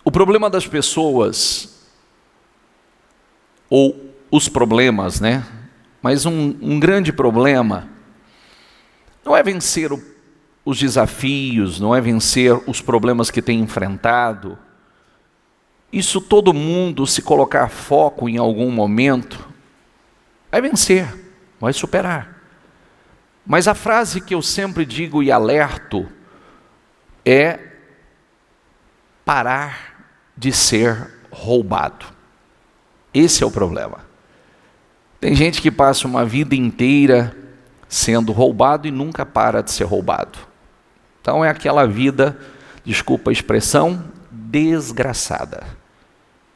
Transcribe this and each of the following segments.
O problema das pessoas, ou os problemas, né? Mas um grande problema não é vencer os desafios, não é vencer os problemas que tem enfrentado. Isso todo mundo, se colocar foco em algum momento, vai vencer, vai superar. Mas a frase que eu sempre digo e alerto é parar de ser roubado. Esse é o problema. Tem gente que passa uma vida inteira sendo roubado e nunca para de ser roubado. Então é aquela vida, desculpa a expressão, desgraçada.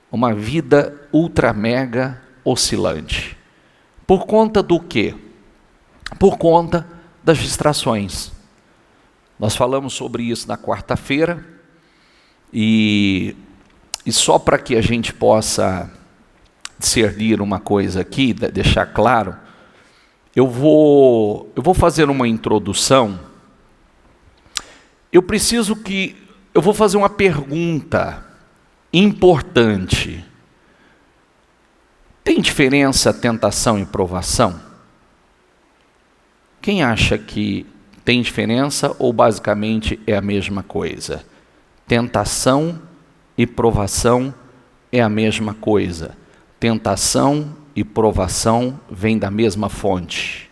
Uma vida ultra mega oscilante. Por conta do quê? Por conta das distrações. Nós falamos sobre isso na quarta-feira e só para que a gente possa discernir uma coisa aqui, deixar claro, eu vou fazer uma introdução. Eu vou fazer uma pergunta importante. Tem diferença tentação e provação? Quem acha que tem diferença ou basicamente é a mesma coisa? Tentação e provação é a mesma coisa. Tentação e provação vêm da mesma fonte.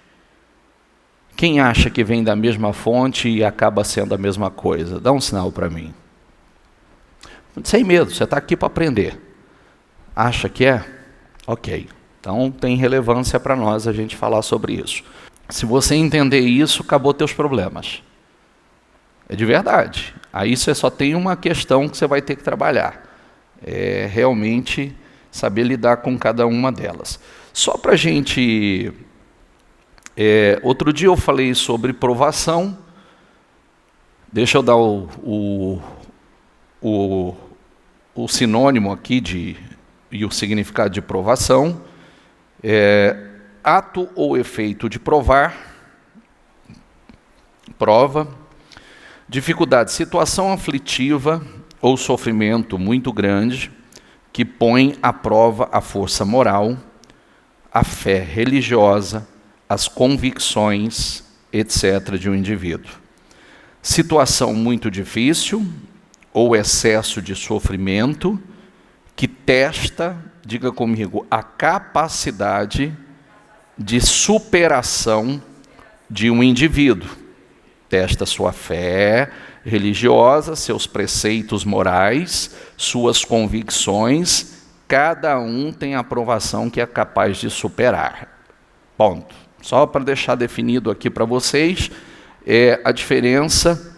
Quem acha que vem da mesma fonte e acaba sendo a mesma coisa? Dá um sinal para mim. Sem medo, você está aqui para aprender. Acha que é? Ok. Então tem relevância para nós a gente falar sobre isso. Se você entender isso, acabou teus problemas. É de verdade. Aí você só tem uma questão que você vai ter que trabalhar. É realmente saber lidar com cada uma delas. Só para a gente... outro dia eu falei sobre provação. Deixa eu dar o sinônimo aqui e o significado de provação. Ato ou efeito de provar, prova, dificuldade, situação aflitiva ou sofrimento muito grande que põe à prova a força moral, a fé religiosa, as convicções, etc. de um indivíduo. Situação muito difícil ou excesso de sofrimento que testa, diga comigo, a capacidade de superação de um indivíduo. Testa sua fé religiosa, seus preceitos morais, suas convicções, cada um tem a aprovação que é capaz de superar. Ponto. Só para deixar definido aqui para vocês, a diferença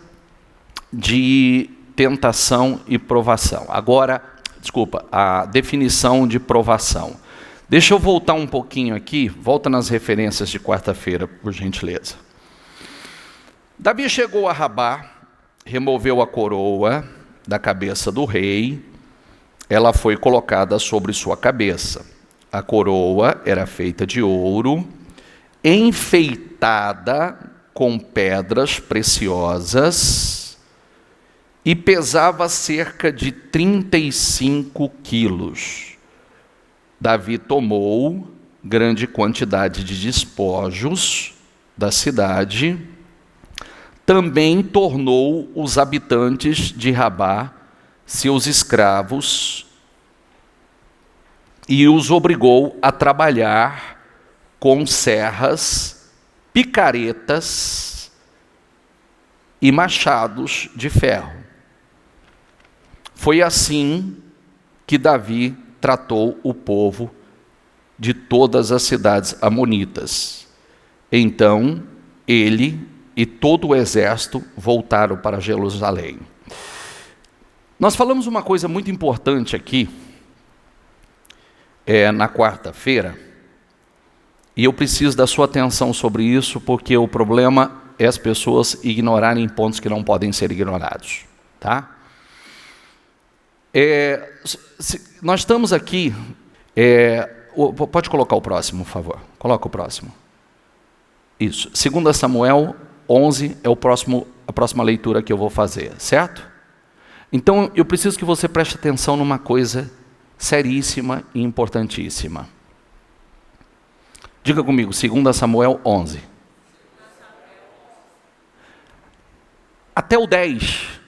de tentação e provação. Agora, desculpa, a definição de provação. Deixa eu voltar um pouquinho aqui, volta nas referências de quarta-feira, por gentileza. Davi chegou a Rabá, removeu a coroa da cabeça do rei, ela foi colocada sobre sua cabeça. A coroa era feita de ouro, enfeitada com pedras preciosas e pesava cerca de 35 quilos. Davi tomou grande quantidade de despojos da cidade, também tornou os habitantes de Rabá seus escravos e os obrigou a trabalhar com serras, picaretas e machados de ferro. Foi assim que Davi tratou o povo de todas as cidades amonitas. Então, ele e todo o exército voltaram para Jerusalém. Nós falamos uma coisa muito importante aqui, na quarta-feira, e eu preciso da sua atenção sobre isso, porque o problema é as pessoas ignorarem pontos que não podem ser ignorados. Tá? Nós estamos aqui... pode colocar o próximo, por favor. Coloca o próximo. Isso. 2 Samuel 11 é a próxima leitura que eu vou fazer, certo? Então, eu preciso que você preste atenção numa coisa seríssima e importantíssima. Diga comigo, 2 Samuel 11. Até o 10.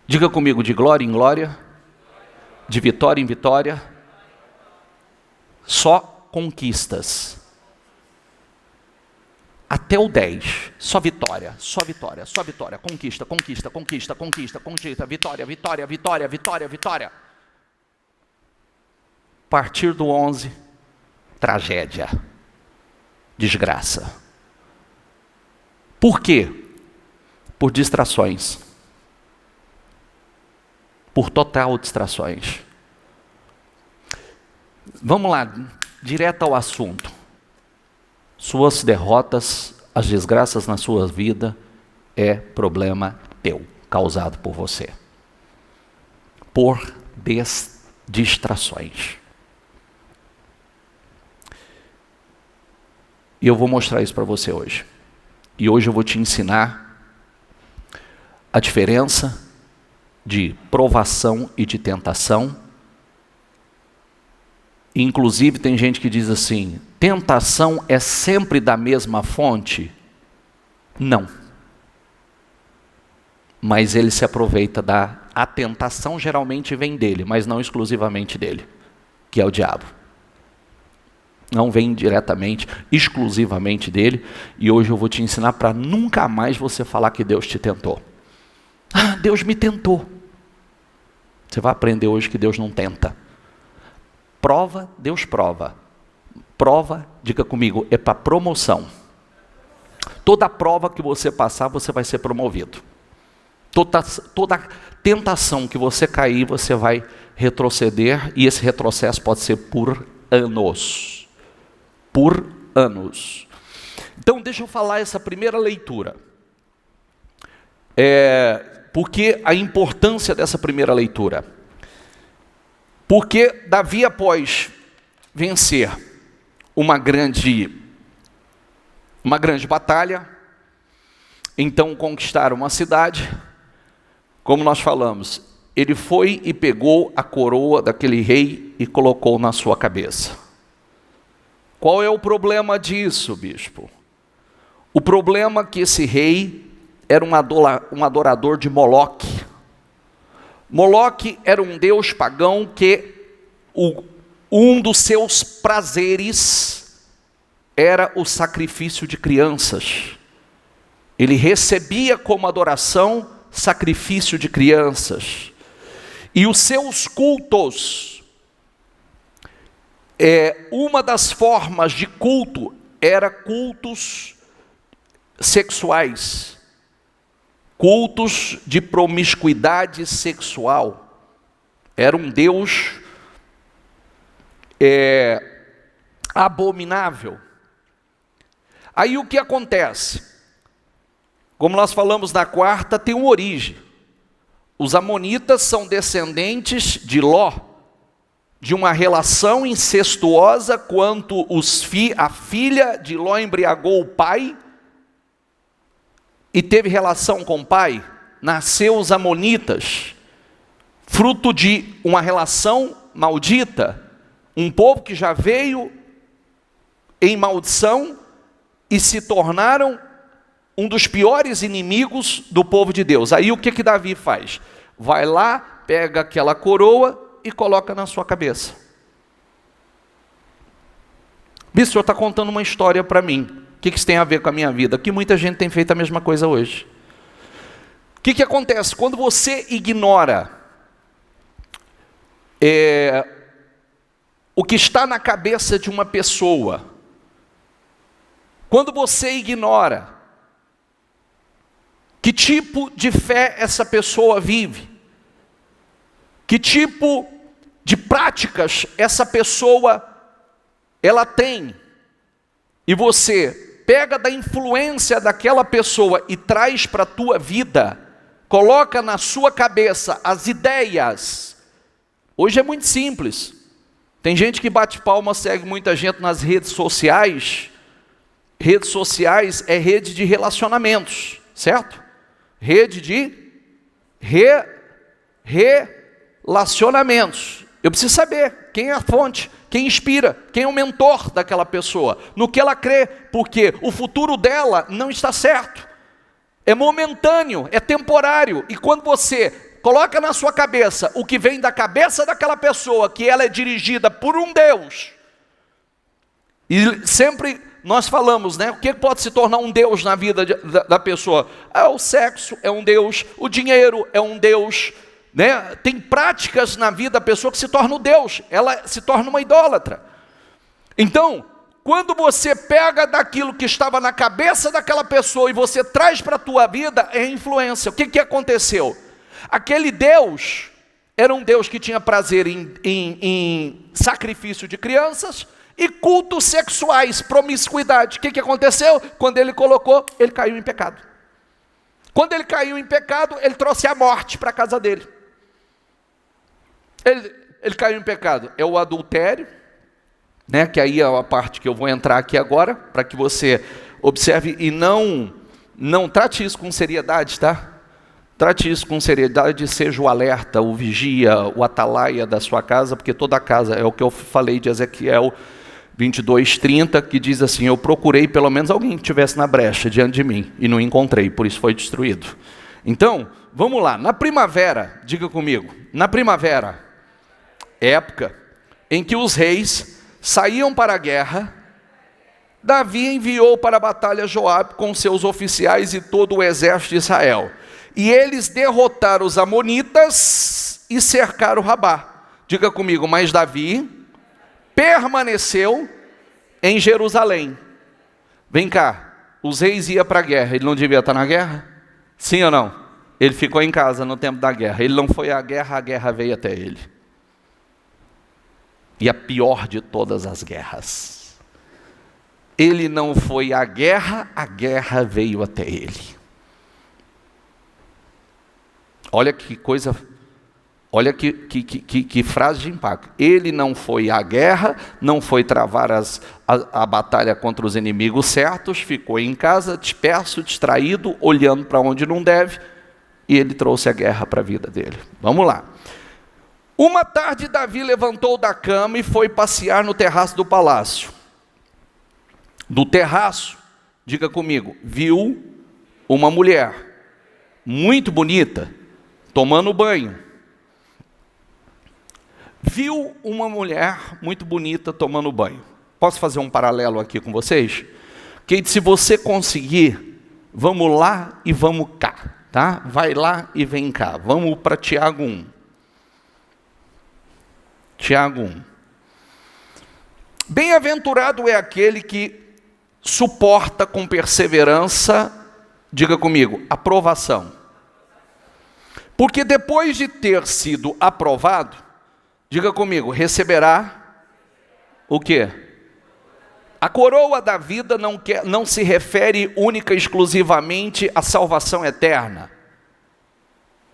Diga comigo, de glória em glória, de vitória em vitória, só conquistas. Até o 10, só vitória, só vitória, só vitória, conquista, conquista, conquista, conquista, conquista, vitória, vitória, vitória, vitória, vitória. A partir do 11, tragédia, desgraça. Por quê? Por distrações. Por total distrações. Vamos lá, direto ao assunto. Suas derrotas, as desgraças na sua vida, é problema teu, causado por você. Por distrações. E eu vou mostrar isso para você hoje. E hoje eu vou te ensinar a diferença de provação e de tentação. Inclusive tem gente que diz assim, tentação é sempre da mesma fonte? Não. Mas ele se aproveita a tentação geralmente vem dele, mas não exclusivamente dele, que é o diabo. Não vem diretamente, exclusivamente dele, e hoje eu vou te ensinar para nunca mais você falar que Deus te tentou. Ah, Deus me tentou. Você vai aprender hoje que Deus não tenta. Prova, Deus prova. Prova, diga comigo, é para promoção. Toda prova que você passar, você vai ser promovido. Toda tentação que você cair, você vai retroceder, e esse retrocesso pode ser por anos. Por anos. Então, deixa eu falar essa primeira leitura. Porque a importância dessa primeira leitura. Porque Davi, após vencer uma grande batalha, então conquistar uma cidade, como nós falamos, ele foi e pegou a coroa daquele rei e colocou na sua cabeça. Qual é o problema disso, bispo? O problema é que esse rei era um adorador de Moloque. Moloque era um deus pagão que um dos seus prazeres era o sacrifício de crianças. Ele recebia como adoração sacrifício de crianças. E os seus cultos, uma das formas de culto era cultos sexuais. Cultos de promiscuidade sexual. Era um Deus abominável. Aí o que acontece? Como nós falamos na quarta, tem uma origem. Os amonitas são descendentes de Ló, de uma relação incestuosa, quando a filha de Ló embriagou o pai, e teve relação com o pai, nasceu os amonitas, fruto de uma relação maldita, um povo que já veio em maldição e se tornaram um dos piores inimigos do povo de Deus. Aí o que Davi faz? Vai lá, pega aquela coroa e coloca na sua cabeça. Bispo, o senhor está contando uma história para mim. O que isso tem a ver com a minha vida? Que muita gente tem feito a mesma coisa hoje. O que acontece? Quando você ignora o que está na cabeça de uma pessoa, quando você ignora que tipo de fé essa pessoa vive, que tipo de práticas essa pessoa ela tem, e você pega da influência daquela pessoa e traz para a tua vida, coloca na sua cabeça as ideias. Hoje é muito simples. Tem gente que bate palma, segue muita gente nas redes sociais. Redes sociais é rede de relacionamentos, certo? Rede de Relacionamentos. Eu preciso saber quem é a fonte, quem inspira, quem é o mentor daquela pessoa, no que ela crê, porque o futuro dela não está certo. É momentâneo, é temporário. E quando você coloca na sua cabeça o que vem da cabeça daquela pessoa, que ela é dirigida por um Deus, e sempre nós falamos, né? O que pode se tornar um Deus na vida da pessoa? O sexo é um Deus, o dinheiro é um Deus, né? Tem práticas na vida da pessoa que se torna um Deus, ela se torna uma idólatra. Então, quando você pega daquilo que estava na cabeça daquela pessoa e você traz para a tua vida, é influência. O que aconteceu? Aquele Deus era um Deus que tinha prazer em sacrifício de crianças e cultos sexuais, promiscuidade. O que aconteceu? Quando ele colocou, ele caiu em pecado. Quando ele caiu em pecado, ele trouxe a morte para a casa dele. Ele caiu em pecado. É o adultério, né? Que aí é a parte que eu vou entrar aqui agora, para que você observe e não trate isso com seriedade, tá? Trate isso com seriedade, seja o alerta, o vigia, o atalaia da sua casa, porque toda casa, é o que eu falei de Ezequiel 22:30, que diz assim: eu procurei pelo menos alguém que estivesse na brecha diante de mim, e não encontrei, por isso foi destruído. Então, vamos lá, na primavera, diga comigo, na primavera, época em que os reis saíam para a guerra, Davi enviou para a batalha Joabe com seus oficiais e todo o exército de Israel. E eles derrotaram os amonitas e cercaram Rabá. Diga comigo, mas Davi permaneceu em Jerusalém. Vem cá, os reis iam para a guerra, ele não devia estar na guerra? Sim ou não? Ele ficou em casa no tempo da guerra, ele não foi à guerra, a guerra veio até ele. E a pior de todas as guerras. Ele não foi à guerra, a guerra veio até ele. Olha que coisa, olha que frase de impacto. Ele não foi à guerra, não foi travar a batalha contra os inimigos certos, ficou em casa, disperso, distraído, olhando para onde não deve, e ele trouxe a guerra para a vida dele. Vamos lá. Uma tarde Davi levantou da cama e foi passear no terraço do palácio. Do terraço, diga comigo, viu uma mulher muito bonita, tomando banho. Viu uma mulher muito bonita tomando banho. Posso fazer um paralelo aqui com vocês? Que se você conseguir, vamos lá e vamos cá, tá? Vai lá e vem cá. Vamos para Tiago 1. Tiago 1. Bem-aventurado é aquele que suporta com perseverança, diga comigo, aprovação. Porque depois de ter sido aprovado, diga comigo, receberá o quê? A coroa da vida não se refere única e exclusivamente à salvação eterna.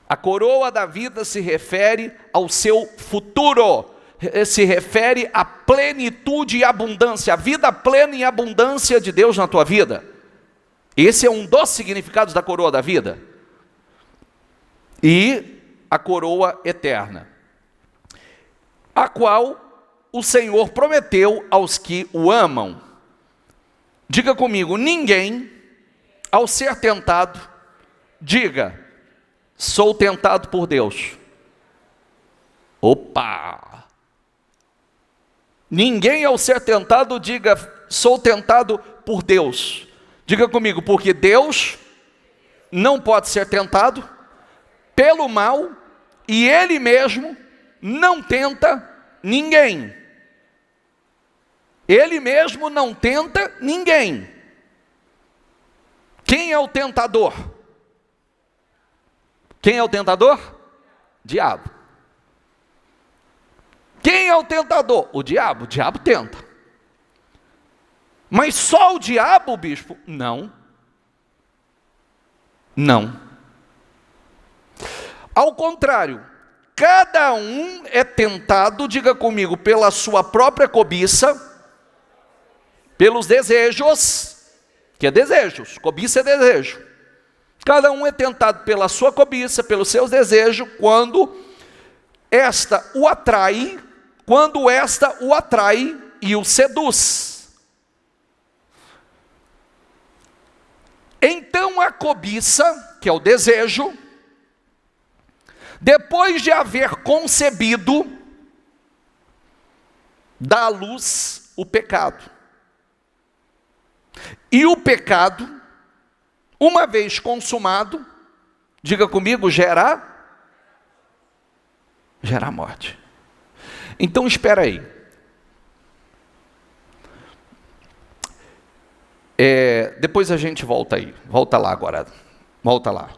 A coroa da vida se refere ao seu futuro, se refere à plenitude e abundância, a vida plena e abundância de Deus na tua vida. Esse é um dos significados da coroa da vida. E a coroa eterna, a qual o Senhor prometeu aos que o amam. Diga comigo, ninguém, ao ser tentado, diga, sou tentado por Deus. Opa! Ninguém, ao ser tentado, diga, sou tentado por Deus. Diga comigo, porque Deus não pode ser tentado pelo mal, e Ele mesmo não tenta ninguém. Ele mesmo não tenta ninguém. Quem é o tentador? Quem é o tentador? Diabo. Quem é o tentador? O diabo. O diabo tenta. Mas só o diabo, bispo? Não. Não. Ao contrário, cada um é tentado, diga comigo, pela sua própria cobiça, pelos desejos, que é desejos, cobiça é desejo. Cada um é tentado pela sua cobiça, pelos seus desejos, quando esta o atrai e o seduz. Então a cobiça, que é o desejo, depois de haver concebido, dá à luz o pecado. E o pecado, uma vez consumado, diga comigo, gera morte. Então espera aí. Depois a gente volta aí. Volta lá agora. Volta lá.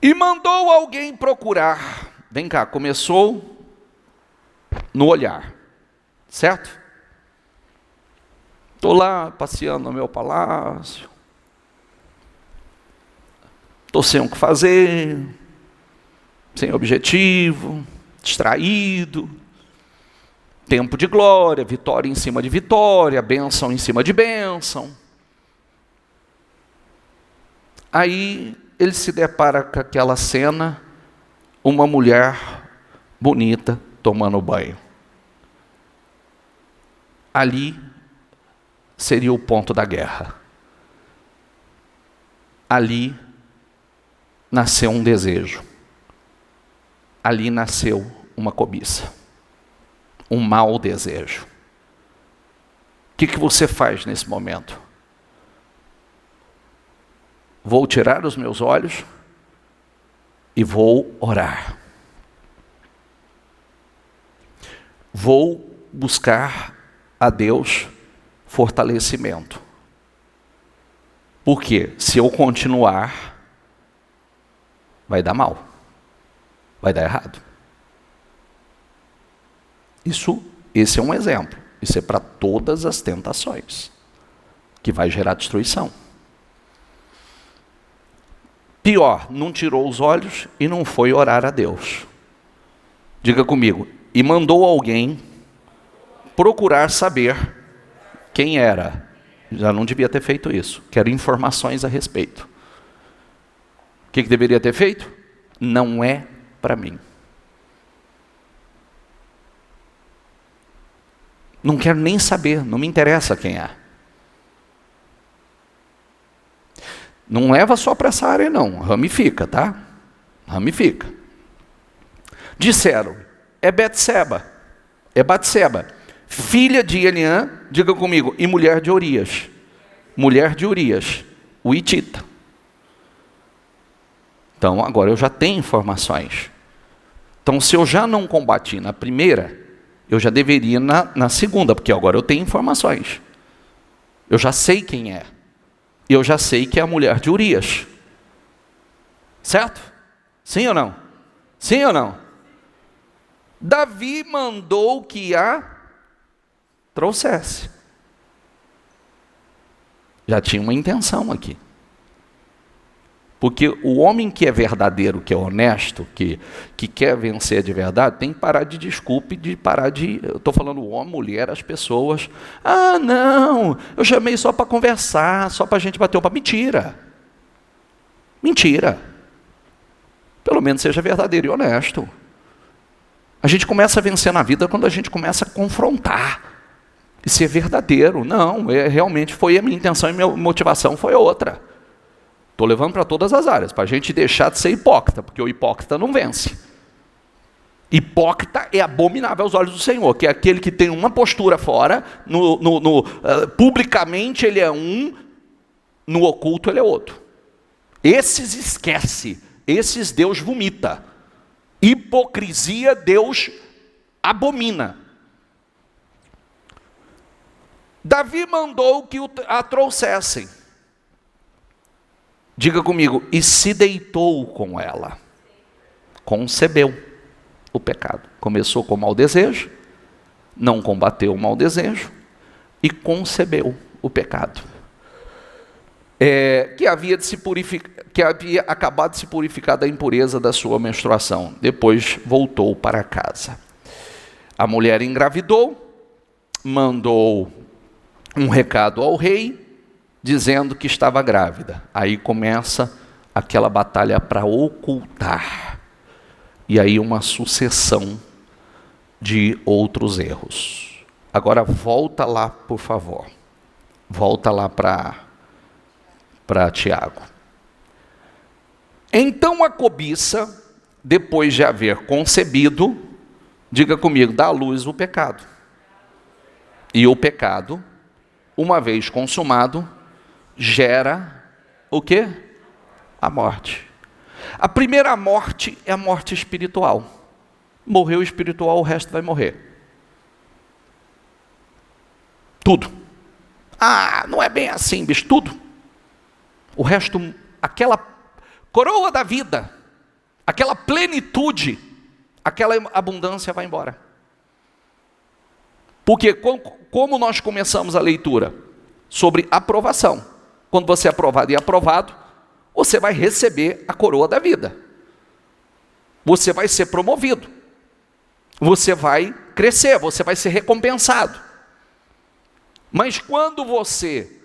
E mandou alguém procurar. Vem cá, começou no olhar. Certo? Estou lá passeando no meu palácio. Estou sem o que fazer. Sem objetivo. Distraído. Tempo de glória, vitória em cima de vitória, bênção em cima de bênção. Aí ele se depara com aquela cena, uma mulher bonita tomando banho. Ali seria o ponto da guerra. Ali nasceu um desejo. Ali nasceu uma cobiça. Um mau desejo. O que você faz nesse momento? Vou tirar os meus olhos e vou orar. Vou buscar a Deus fortalecimento. Porque se eu continuar, vai dar mal. Vai dar errado. Esse é um exemplo. Isso é para todas as tentações, que vai gerar destruição. Pior, não tirou os olhos e não foi orar a Deus. Diga comigo, e mandou alguém procurar saber quem era. Já não devia ter feito isso. Quero informações a respeito. O que deveria ter feito? Não é para mim. Não quero nem saber, não me interessa quem é. Não leva só para essa área não, ramifica, tá? Ramifica. Disseram, é Batseba, filha de Eliã, diga comigo, e mulher de Urias. Mulher de Urias, o Hitita. Então agora eu já tenho informações. Então se eu já não combati na primeira, eu já deveria na segunda, porque agora eu tenho informações. Eu já sei quem é. Eu já sei que é a mulher de Urias. Certo? Sim ou não? Sim ou não? Davi mandou que a trouxesse. Já tinha uma intenção aqui. Porque o homem que é verdadeiro, que é honesto, que quer vencer de verdade, tem que parar de desculpa e de parar de... Eu estou falando homem, mulher, as pessoas. Ah, não, eu chamei só para conversar, só para a gente bater um papo. Mentira. Mentira. Pelo menos seja verdadeiro e honesto. A gente começa a vencer na vida quando a gente começa a confrontar. E ser verdadeiro. Não, realmente foi a minha intenção e minha motivação foi outra. Estou levando para todas as áreas, para a gente deixar de ser hipócrita, porque o hipócrita não vence. Hipócrita é abominável aos olhos do Senhor, que é aquele que tem uma postura fora, publicamente ele é um, no oculto ele é outro. Esses esquece, esses Deus vomita. Hipocrisia Deus abomina. Davi mandou que a trouxessem. Diga comigo, e se deitou com ela. Concebeu o pecado. Começou com o mau desejo, não combateu o mau desejo e concebeu o pecado. Que havia acabado de se purificar da impureza da sua menstruação. Depois voltou para casa. A mulher engravidou, mandou um recado ao rei, dizendo que estava grávida. Aí começa aquela batalha para ocultar. E aí uma sucessão de outros erros. Agora volta lá, por favor. Volta lá para Tiago. Então a cobiça, depois de haver concebido, diga comigo, dá à luz o pecado. E o pecado, uma vez consumado, gera o quê? A morte. A primeira morte é a morte espiritual. Morreu espiritual, o resto vai morrer. Tudo. Ah, não é bem assim, bicho, tudo. O resto, aquela coroa da vida, aquela plenitude, aquela abundância vai embora. Porque como nós começamos a leitura? Sobre aprovação. Quando você é aprovado e aprovado, você vai receber a coroa da vida. Você vai ser promovido. Você vai crescer, você vai ser recompensado. Mas quando você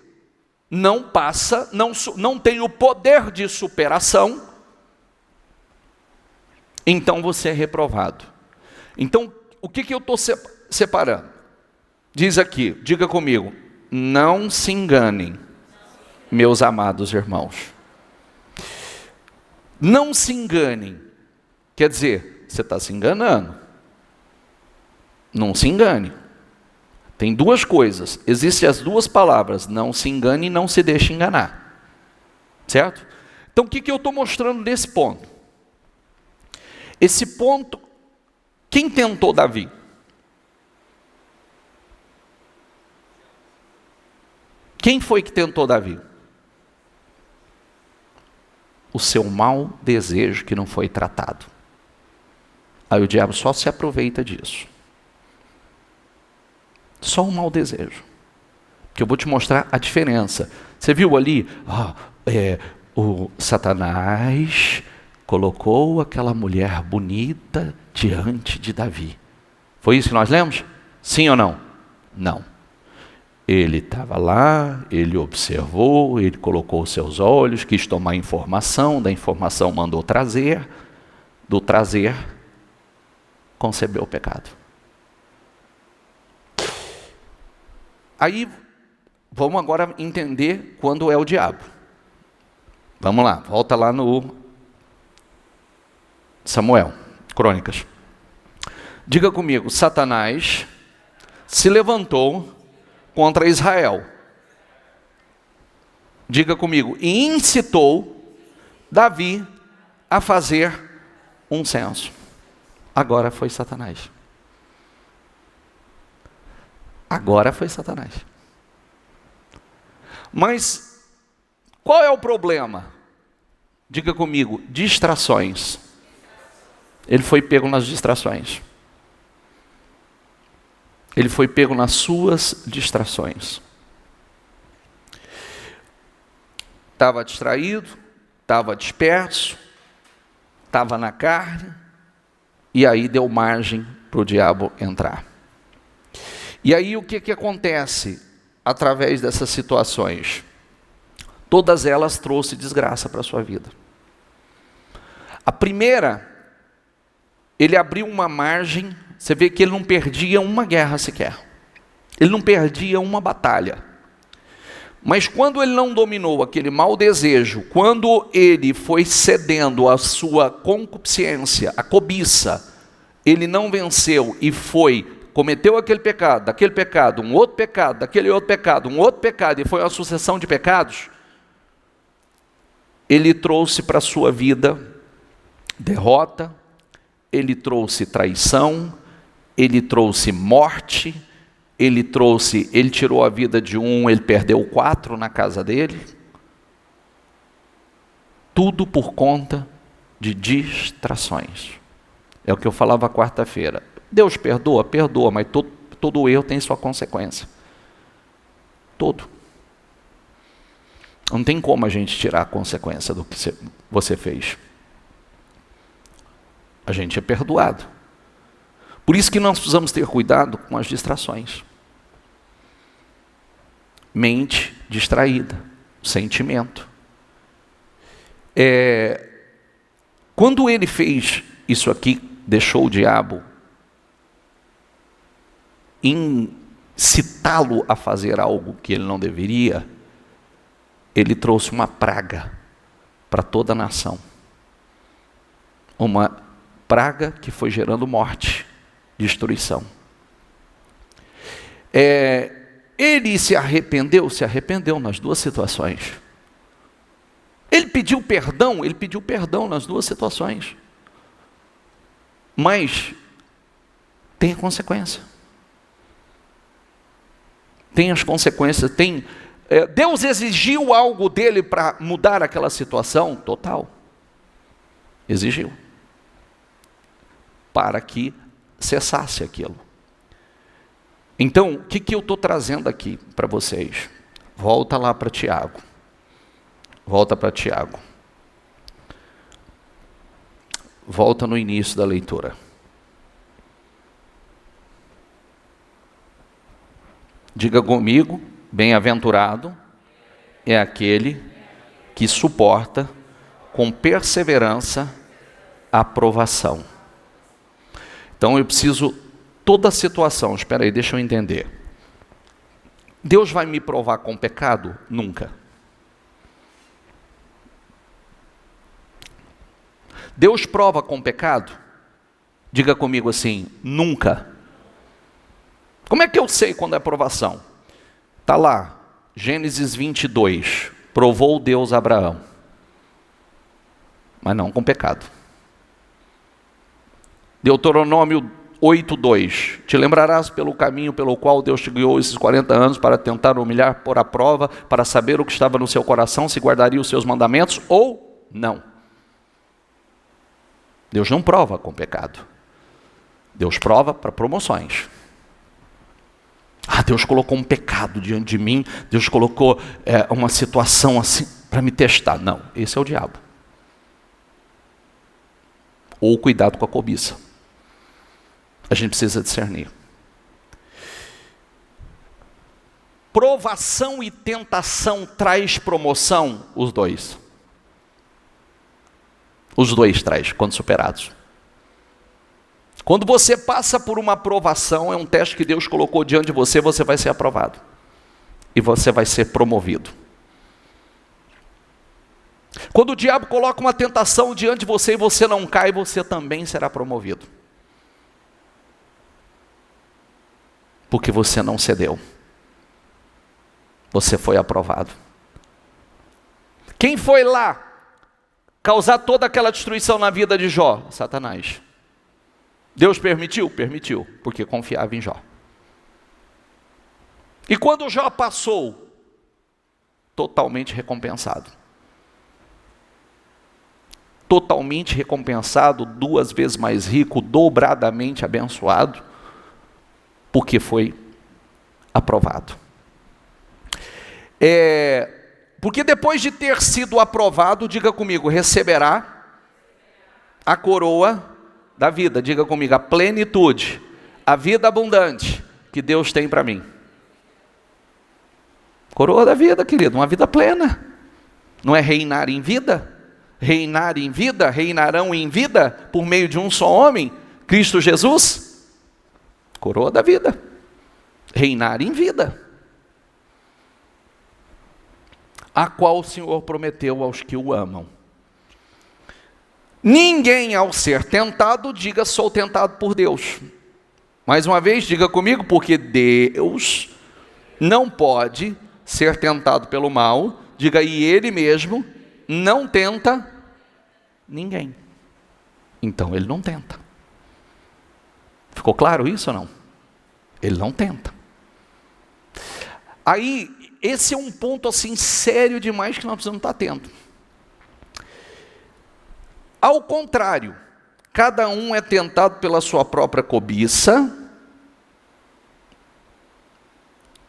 não passa, não tem o poder de superação, então você é reprovado. Então, o que eu estou separando? Diz aqui, diga comigo, não se enganem, meus amados irmãos. Não se enganem, quer dizer, você está se enganando. Não se engane. Tem duas coisas, existem as duas palavras, não se engane e não se deixe enganar. Certo? Então o que eu estou mostrando nesse ponto? Esse ponto, quem tentou Davi? Quem foi que tentou Davi? O seu mau desejo que não foi tratado. Aí o diabo só se aproveita disso. Só um mau desejo. Que eu vou te mostrar a diferença. Você viu ali? O Satanás colocou aquela mulher bonita diante de Davi. Foi isso que nós lemos? Sim ou não? Não. Ele estava lá, ele observou, ele colocou os seus olhos, quis tomar informação, da informação mandou trazer, do trazer, concebeu o pecado. Aí, vamos agora entender quando é o diabo. Vamos lá, volta lá no Samuel, Crônicas. Diga comigo, Satanás se levantou contra Israel. Diga comigo, e incitou Davi a fazer um censo. Agora foi Satanás. Agora foi Satanás. Mas qual é o problema? Diga comigo, distrações. Ele foi pego nas distrações. Ele foi pego nas suas distrações. Estava distraído, estava disperso, estava na carne, e aí deu margem para o diabo entrar. E aí o que acontece através dessas situações? Todas elas trouxe desgraça para a sua vida. A primeira, ele abriu uma margem, você vê que ele não perdia uma guerra sequer. Ele não perdia uma batalha. Mas quando ele não dominou aquele mau desejo, quando ele foi cedendo à sua concupiscência, a cobiça, ele não venceu e cometeu aquele pecado, daquele pecado, um outro pecado, daquele outro pecado, um outro pecado, e foi uma sucessão de pecados, ele trouxe para a sua vida derrota, ele trouxe traição, ele trouxe morte, ele tirou a vida de um, ele perdeu 4 na casa dele. Tudo por conta de distrações. É o que eu falava quarta-feira. Deus perdoa, mas todo erro tem sua consequência. Todo. Não tem como a gente tirar a consequência do que você fez. A gente é perdoado. Por isso que nós precisamos ter cuidado com as distrações. Mente distraída. sentimento. Quando ele fez isso aqui, deixou o diabo incitá-lo a fazer algo que ele não deveria, ele trouxe uma praga para toda a nação. Uma praga que foi gerando morte, destruição. Ele se arrependeu nas duas situações. Ele pediu perdão nas duas situações. Mas tem a consequência. Tem as consequências. Deus exigiu algo dele para mudar aquela situação? Total. Exigiu. Para que cessasse aquilo. Então, o que eu estou trazendo aqui para vocês? Volta lá para Tiago. Volta para Tiago. Volta no início da leitura. Diga comigo, bem-aventurado é aquele que suporta com perseverança a provação. Então eu preciso, toda a situação, espera aí, deixa eu entender. Deus vai me provar com pecado? Nunca. Deus prova com pecado? Diga comigo assim, nunca. Como é que eu sei quando é provação? Está lá, Gênesis 22, provou Deus a Abraão, mas não com pecado. Deuteronômio 8:2, te lembrarás pelo caminho pelo qual Deus te guiou esses 40 anos para tentar humilhar, pôr à prova, para saber o que estava no seu coração, se guardaria os seus mandamentos ou não. Deus não prova com pecado. Deus prova para promoções. Deus colocou um pecado diante de mim, Deus colocou uma situação assim para me testar. Não, esse é o diabo. Ou cuidado com a cobiça. A gente precisa discernir. Provação e tentação traz promoção? Os dois. Os dois traz, quando superados. Quando você passa por uma provação, é um teste que Deus colocou diante de você, você vai ser aprovado. E você vai ser promovido. Quando o diabo coloca uma tentação diante de você e você não cai, você também será promovido. Porque você não cedeu. Você foi aprovado. Quem foi lá causar toda aquela destruição na vida de Jó? Satanás. Deus permitiu? Permitiu, porque confiava em Jó. E quando Jó passou, totalmente recompensado. Totalmente recompensado, 2 vezes mais rico, dobradamente abençoado, porque foi aprovado. Porque depois de ter sido aprovado, diga comigo, receberá a coroa da vida. Diga comigo, a plenitude, a vida abundante que Deus tem para mim. Coroa da vida, querido, uma vida plena. Não é reinar em vida? Reinar em vida, reinarão em vida por meio de um só homem, Cristo Jesus? Coroa da vida. Reinar em vida. A qual o Senhor prometeu aos que o amam. Ninguém ao ser tentado, diga sou tentado por Deus. Mais uma vez, diga comigo, porque Deus não pode ser tentado pelo mal, diga e Ele mesmo não tenta ninguém. Então Ele não tenta. Ficou claro isso ou não? Ele não tenta. Aí, esse é um ponto assim sério demais que nós precisamos estar atentos. Ao contrário, cada um é tentado pela sua própria cobiça.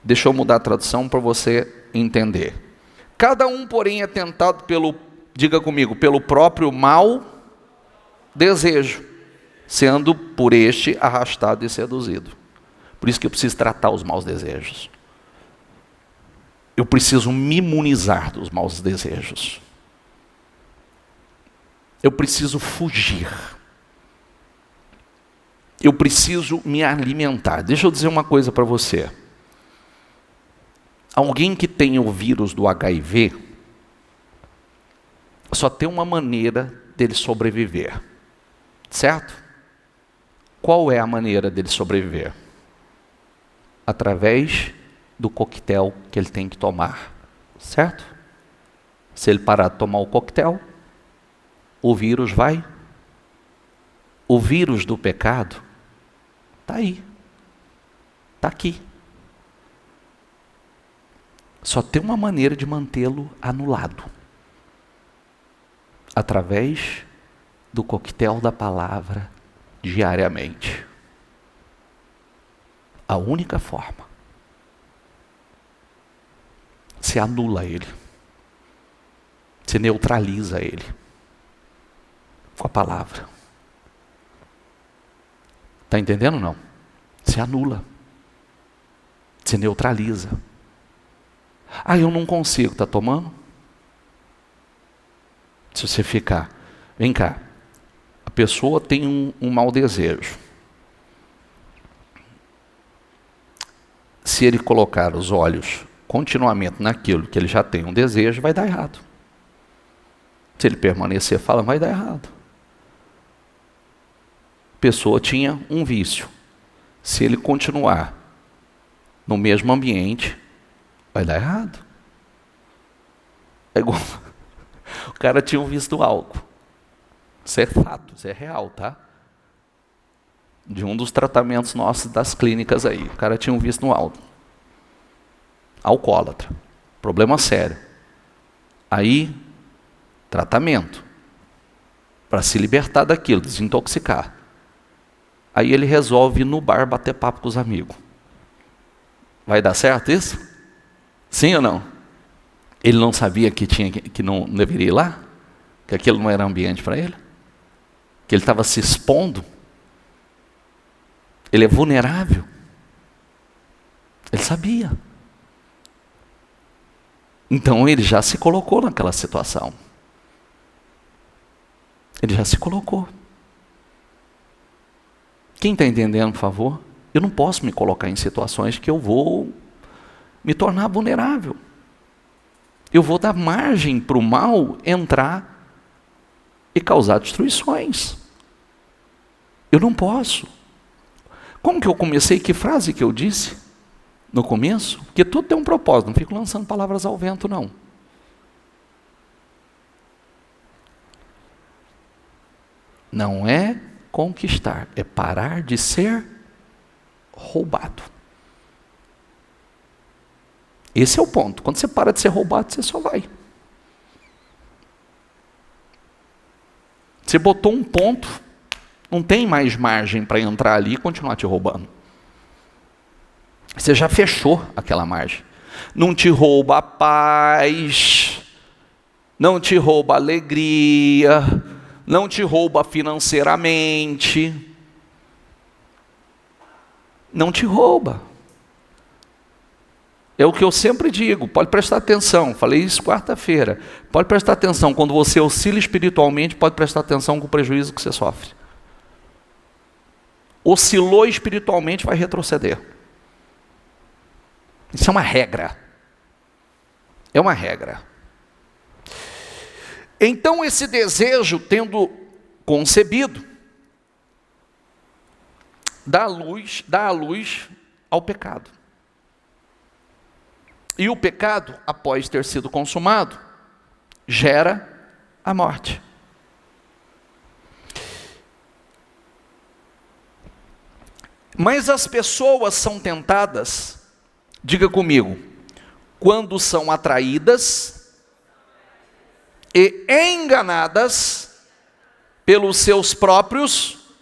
Deixa eu mudar a tradução para você entender. Cada um, porém, é tentado pelo, diga comigo, pelo próprio mau desejo, sendo por este arrastado e seduzido. Por isso que eu preciso tratar os maus desejos. eu preciso me imunizar dos maus desejos. Eu preciso fugir. Eu preciso me alimentar. Deixa eu dizer uma coisa para você. Alguém que tem o vírus do HIV, só tem uma maneira dele sobreviver. Certo? Qual é a maneira dele sobreviver? Através do coquetel que ele tem que tomar. Certo? Se ele parar de tomar o coquetel, o vírus vai. O vírus do pecado está aí. Está aqui. Só tem uma maneira de mantê-lo anulado. Através do coquetel da palavra diariamente. A única forma. Você anula ele. Você neutraliza ele. Com a palavra. Está entendendo ou não? Você anula. Você neutraliza. Ah, eu não consigo. Está tomando? Se você ficar... Vem cá. A pessoa tem um mau desejo. Se ele colocar os olhos continuamente naquilo que ele já tem um desejo, vai dar errado. Se ele permanecer falando, vai dar errado. A pessoa tinha um vício. Se ele continuar no mesmo ambiente, vai dar errado. É igual... O cara tinha um vício do álcool. Isso é fato, isso é real, tá? De um dos tratamentos nossos das clínicas aí. O cara tinha um vício no álcool. Alcoólatra. Problema sério. Aí, tratamento. Para se libertar daquilo, desintoxicar. Aí ele resolve ir no bar bater papo com os amigos. Vai dar certo isso? Sim ou não? Ele não sabia que não deveria ir lá? Que aquilo não era ambiente para ele? Que ele estava se expondo? Ele é vulnerável? Ele sabia. Então ele já se colocou naquela situação. Ele já se colocou. Quem está entendendo, por favor? Eu não posso me colocar em situações que eu vou me tornar vulnerável. Eu vou dar margem para o mal entrar e causar destruições. Eu não posso. Como que eu comecei? Que frase que eu disse no começo? Porque tudo tem um propósito, não fico lançando palavras ao vento, não. Não é conquistar, é parar de ser roubado. Esse é o ponto. Quando você para de ser roubado, você só vai. Você botou um ponto, não tem mais margem para entrar ali e continuar te roubando. Você já fechou aquela margem. Não te rouba a paz, não te rouba a alegria, não te rouba financeiramente. Não te rouba. É o que eu sempre digo, pode prestar atenção, falei isso quarta-feira, pode prestar atenção, quando você oscila espiritualmente, pode prestar atenção com o prejuízo que você sofre. Oscilou espiritualmente, vai retroceder. Isso é uma regra. É uma regra. Então esse desejo, tendo concebido, dá a luz ao pecado. E o pecado, após ter sido consumado, gera a morte. Mas as pessoas são tentadas, diga comigo, quando são atraídas e enganadas pelos seus próprios,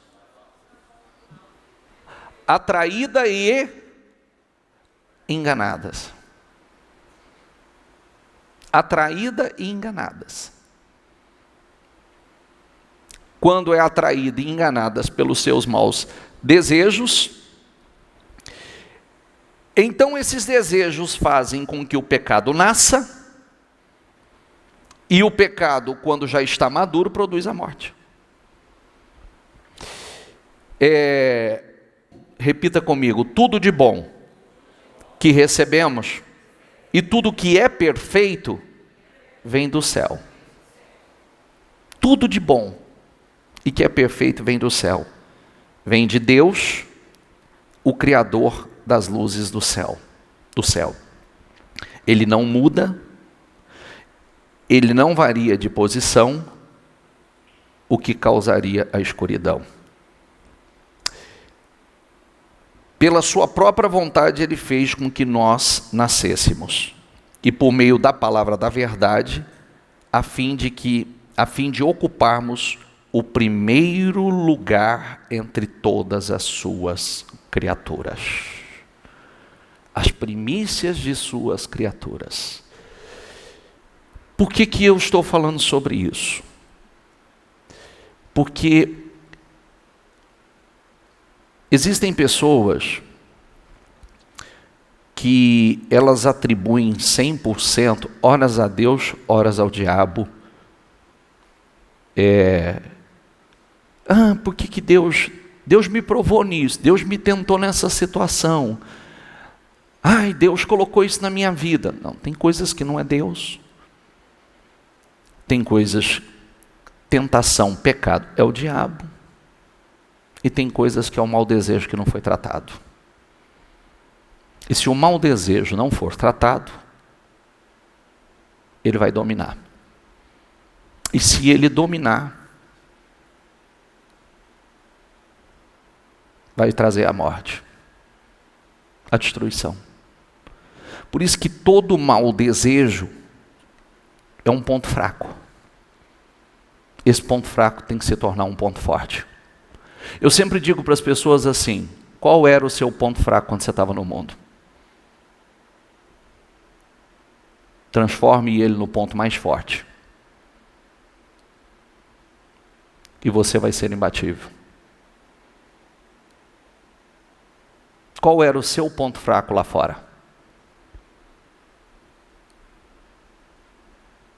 atraída e enganadas. Atraída e enganadas. Quando é atraída e enganadas pelos seus maus desejos, Então esses desejos fazem com que o pecado nasça, e o pecado, quando já está maduro, produz a morte. Repita comigo: tudo de bom que recebemos e tudo que é perfeito vem do céu. Tudo de bom e que é perfeito vem do céu. Vem de Deus, o Criador das luzes do céu. Ele não muda, ele não varia de posição, o que causaria a escuridão. Pela sua própria vontade, ele fez com que nós nascêssemos. E por meio da palavra da verdade, a fim de ocuparmos o primeiro lugar entre todas as suas criaturas. As primícias de suas criaturas. Por que eu estou falando sobre isso? Porque existem pessoas que elas atribuem 100%, horas a Deus, horas ao diabo. Por que Deus me provou nisso? Deus me tentou nessa situação. Deus colocou isso na minha vida. Não, tem coisas que não é Deus. Tem coisas, tentação, pecado, é o diabo. E tem coisas que é o mau desejo que não foi tratado. E se o mau desejo não for tratado, ele vai dominar. E se ele dominar, vai trazer a morte, a destruição. Por isso que todo mau desejo é um ponto fraco. Esse ponto fraco tem que se tornar um ponto forte. Eu sempre digo para as pessoas assim: qual era o seu ponto fraco quando você estava no mundo? Transforme ele no ponto mais forte. E você vai ser imbatível. Qual era o seu ponto fraco lá fora?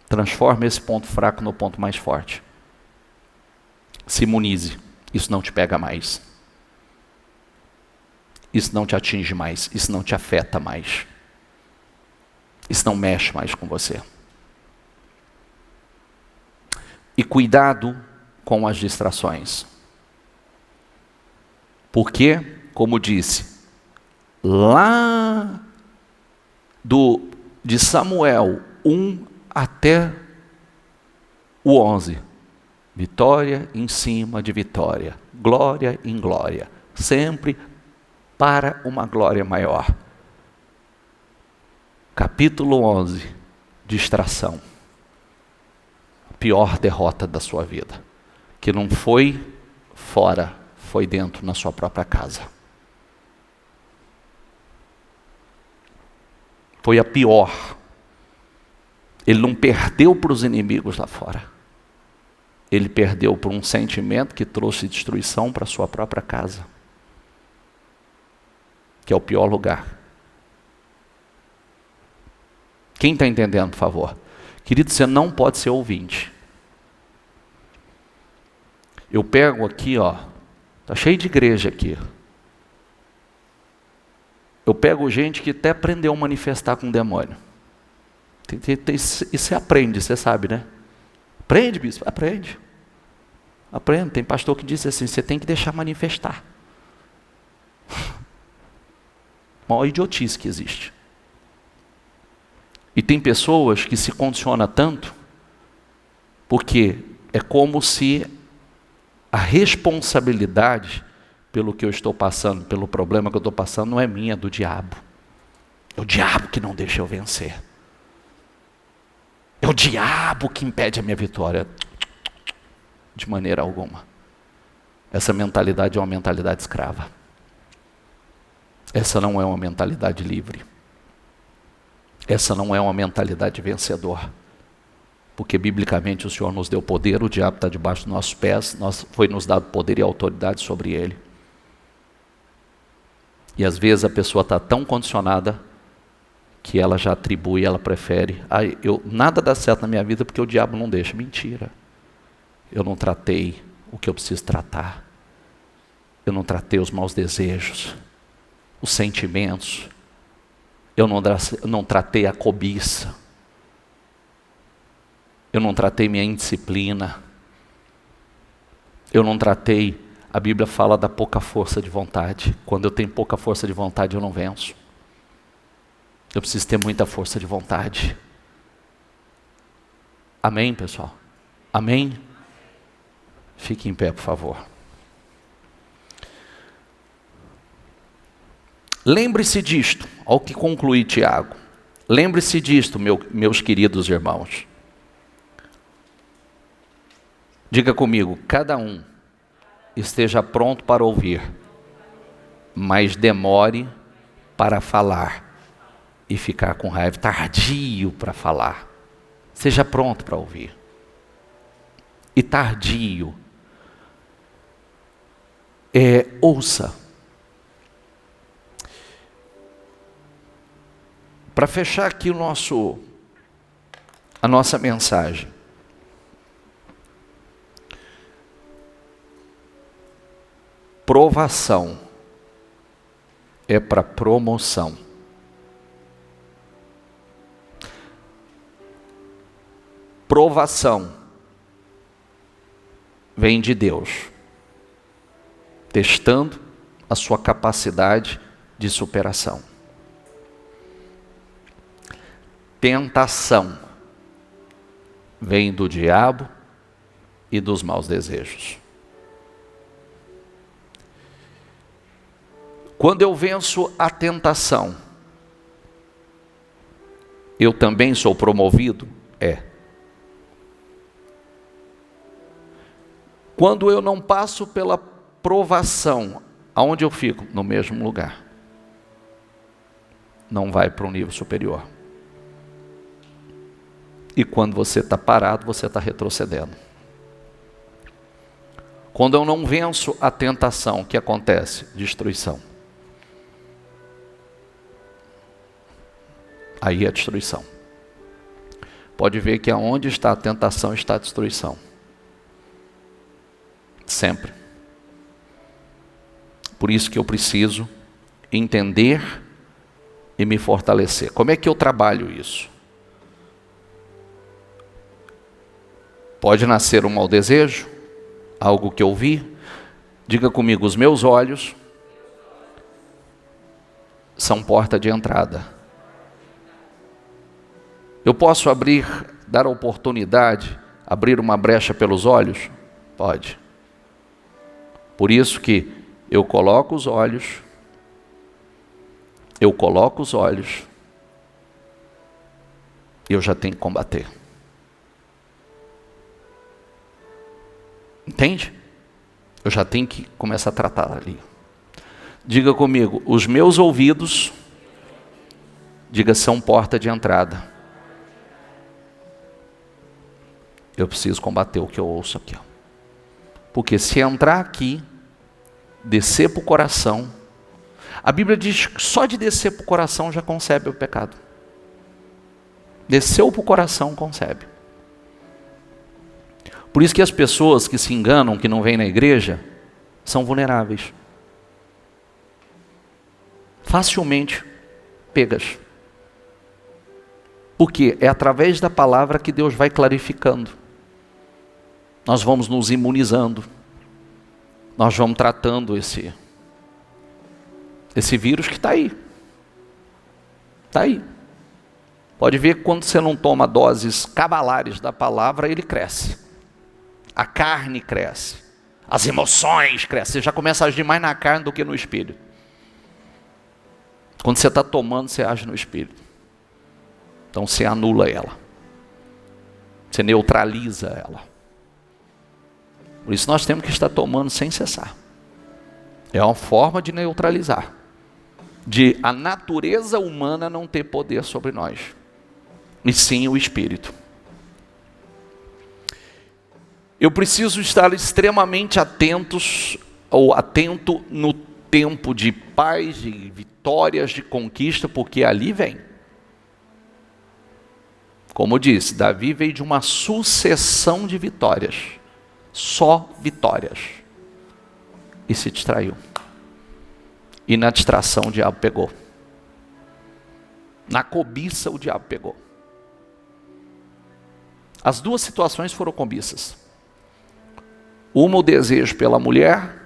Transforme esse ponto fraco no ponto mais forte. Se imunize. Isso não te pega mais. Isso não te atinge mais. Isso não te afeta mais. Isso não mexe mais com você. E cuidado com as distrações. Porque, como disse, lá de Samuel 1 até o 11, vitória em cima de vitória, glória em glória, sempre para uma glória maior. Capítulo 11, distração. A pior derrota da sua vida, que não foi fora, foi dentro, na sua própria casa. Foi a pior. Ele não perdeu para os inimigos lá fora. Ele perdeu por um sentimento que trouxe destruição para a sua própria casa. Que é o pior lugar. Quem está entendendo, por favor? Querido, você não pode ser ouvinte. Eu pego aqui, está cheio de igreja aqui. Eu pego gente que até aprendeu a manifestar com o demônio. E você aprende, você sabe, né? Aprende, bispo? Aprende. Aprende. Tem pastor que diz assim: você tem que deixar manifestar. Maior idiotice que existe. E tem pessoas que se condicionam tanto, porque é como se a responsabilidade pelo que eu estou passando, pelo problema que eu estou passando, não é minha, é do diabo. É o diabo que não deixa eu vencer. É o diabo que impede a minha vitória. De maneira alguma. Essa mentalidade é uma mentalidade escrava. Essa não é uma mentalidade livre. Essa não é uma mentalidade vencedora. Porque biblicamente o Senhor nos deu poder, o diabo está debaixo dos nossos pés, foi nos dado poder e autoridade sobre ele. E às vezes a pessoa está tão condicionada que ela já atribui, ela prefere. Nada dá certo na minha vida porque o diabo não deixa. Mentira. Eu não tratei o que eu preciso tratar. Eu não tratei os maus desejos, os sentimentos. Eu não tratei a cobiça. Eu não tratei minha indisciplina. Eu não tratei, a Bíblia fala da pouca força de vontade. Quando eu tenho pouca força de vontade, eu não venço. Eu preciso ter muita força de vontade. Amém, pessoal? Amém? Fique em pé, por favor. Lembre-se disto, ao que conclui Tiago. Lembre-se disto, meus queridos irmãos. Diga comigo, cada um esteja pronto para ouvir, mas demore para falar e ficar com raiva, tardio para falar. Seja pronto para ouvir. E tardio. Ouça. Para fechar aqui a nossa mensagem. Provação é para promoção. Provação vem de Deus, testando a sua capacidade de superação. Tentação vem do diabo e dos maus desejos. Quando eu venço a tentação, eu também sou promovido? Quando eu não passo pela provação, aonde eu fico? No mesmo lugar. Não vai para um nível superior. E quando você está parado, você está retrocedendo. Quando eu não venço a tentação, o que acontece? Destruição. Aí é destruição. Pode ver que aonde está a tentação está a destruição. Sempre. Por isso que eu preciso entender e me fortalecer. Como é que eu trabalho isso? Pode nascer um mau desejo, algo que eu vi. Diga comigo, os meus olhos são porta de entrada. Eu posso dar oportunidade, abrir uma brecha pelos olhos? Pode. Por isso que eu coloco os olhos, eu já tenho que combater. Entende? Eu já tenho que começar a tratar ali. Diga comigo, os meus ouvidos, diga, são porta de entrada. Eu preciso combater o que eu ouço aqui. Porque se entrar aqui, descer para o coração, a Bíblia diz que só de descer para o coração já concebe o pecado. Desceu para o coração, concebe. Por isso que as pessoas que se enganam, que não vêm na igreja, são vulneráveis. Facilmente pegas. Porque é através da palavra que Deus vai clarificando. Nós vamos nos imunizando. Nós vamos tratando esse vírus que está aí. Está aí. Pode ver que quando você não toma doses cavalares da palavra, ele cresce. A carne cresce. As emoções crescem. Você já começa a agir mais na carne do que no espírito. Quando você está tomando, você age no espírito. Então você anula ela. Você neutraliza ela. Por isso nós temos que estar tomando sem cessar. É uma forma de neutralizar. De a natureza humana não ter poder sobre nós. E sim o espírito. Eu preciso estar extremamente atento no tempo de paz, de vitórias, de conquista, porque ali vem. Como eu disse, Davi veio de uma sucessão de vitórias, só vitórias, e se distraiu. E na distração o diabo pegou. Na cobiça o diabo pegou. As duas situações foram cobiças. Uma o desejo pela mulher,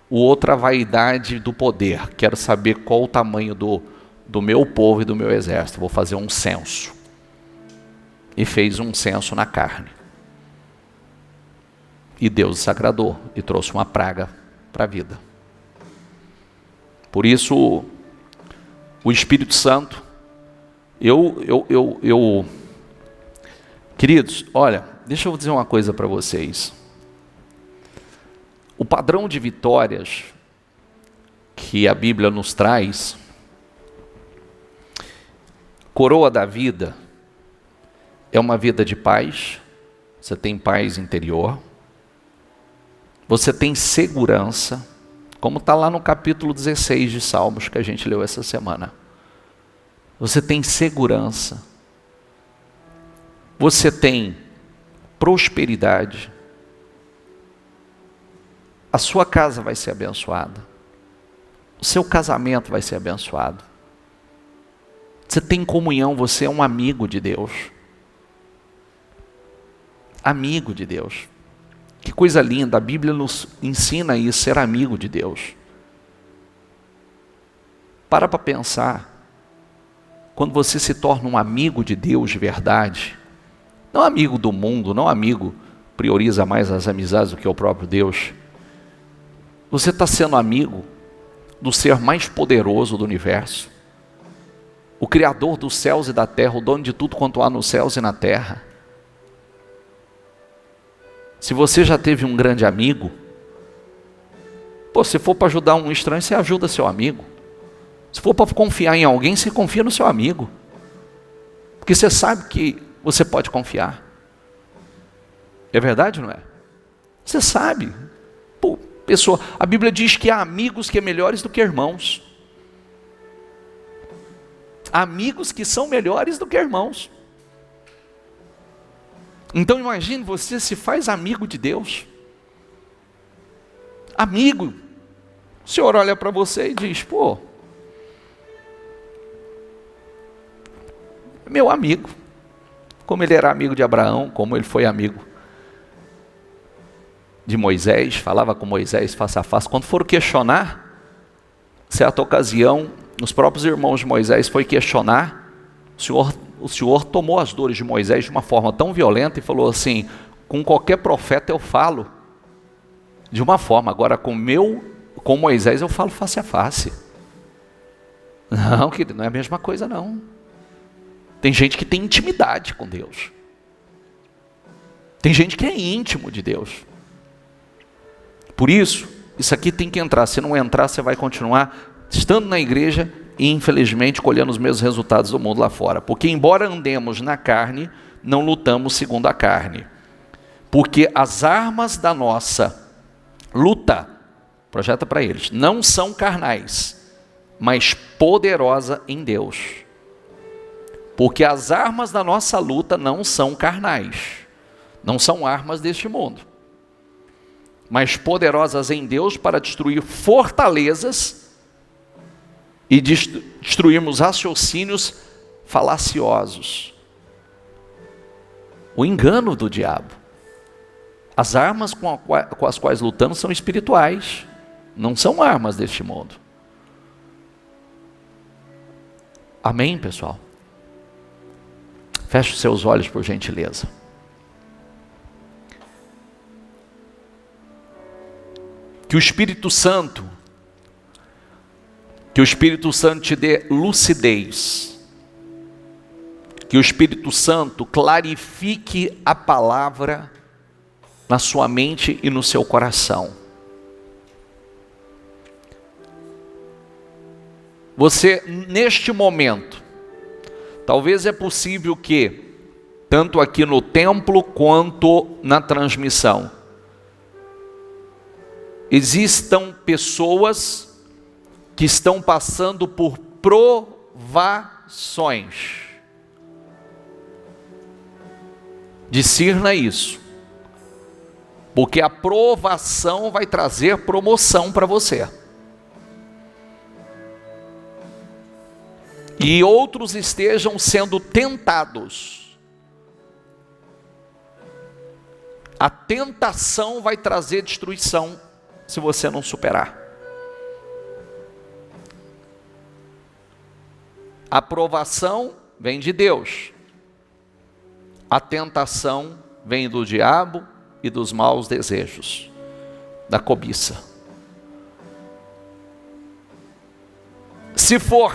o outro a vaidade do poder. Quero saber qual o tamanho do meu povo e do meu exército. Vou fazer um censo. E fez um censo na carne. E Deus se agradou e trouxe uma praga para a vida. Por isso, o Espírito Santo, queridos, olha, deixa eu dizer uma coisa para vocês. O padrão de vitórias que a Bíblia nos traz, coroa da vida, é uma vida de paz. Você tem paz interior, você tem segurança, como está lá no capítulo 16 de Salmos, que a gente leu essa semana. Você tem segurança, você tem prosperidade, a sua casa vai ser abençoada, o seu casamento vai ser abençoado, você tem comunhão, você é um amigo de Deus. Amigo de Deus. Que coisa linda, a Bíblia nos ensina isso, ser amigo de Deus. Para pensar, quando você se torna um amigo de Deus de verdade, não amigo do mundo, não amigo, prioriza mais as amizades do que o próprio Deus, você está sendo amigo do ser mais poderoso do universo, o Criador dos céus e da terra, o dono de tudo quanto há nos céus e na terra. Se você já teve um grande amigo, se for para ajudar um estranho, você ajuda seu amigo. Se for para confiar em alguém, você confia no seu amigo. Porque você sabe que você pode confiar. É verdade ou não é? Você sabe. Pessoa, a Bíblia diz que há amigos que são melhores do que irmãos. Amigos que são melhores do que irmãos. Então imagine, você se faz amigo de Deus. Amigo. O Senhor olha para você e diz, meu amigo. Como ele era amigo de Abraão, como ele foi amigo de Moisés, falava com Moisés face a face. Quando foram questionar, certa ocasião, os próprios irmãos de Moisés foi questionar, o Senhor tomou as dores de Moisés de uma forma tão violenta e falou assim, com qualquer profeta eu falo de uma forma, agora com Moisés eu falo face a face. Não, querido, não é a mesma coisa não. Tem gente que tem intimidade com Deus. Tem gente que é íntimo de Deus. Por isso aqui tem que entrar. Se não entrar, você vai continuar estando na igreja e infelizmente colhendo os mesmos resultados do mundo lá fora. Porque embora andemos na carne, não lutamos segundo a carne. Porque as armas da nossa luta, projeta para eles, não são carnais, mas poderosa em Deus. Porque as armas da nossa luta não são carnais, não são armas deste mundo, mas poderosas em Deus para destruir fortalezas e destruirmos raciocínios falaciosos. O engano do diabo. As armas com as quais lutamos são espirituais, não são armas deste mundo. Amém, pessoal? Feche os seus olhos, por gentileza. Que o Espírito Santo te dê lucidez. Que o Espírito Santo clarifique a palavra na sua mente e no seu coração. Você, neste momento, talvez é possível que, tanto aqui no templo quanto na transmissão, existam pessoas que estão passando por provações. Discirna isso, porque a provação vai trazer promoção para você. E outros estejam sendo tentados. A tentação vai trazer destruição se você não superar. A provação vem de Deus. A tentação vem do diabo e dos maus desejos, da cobiça. Se for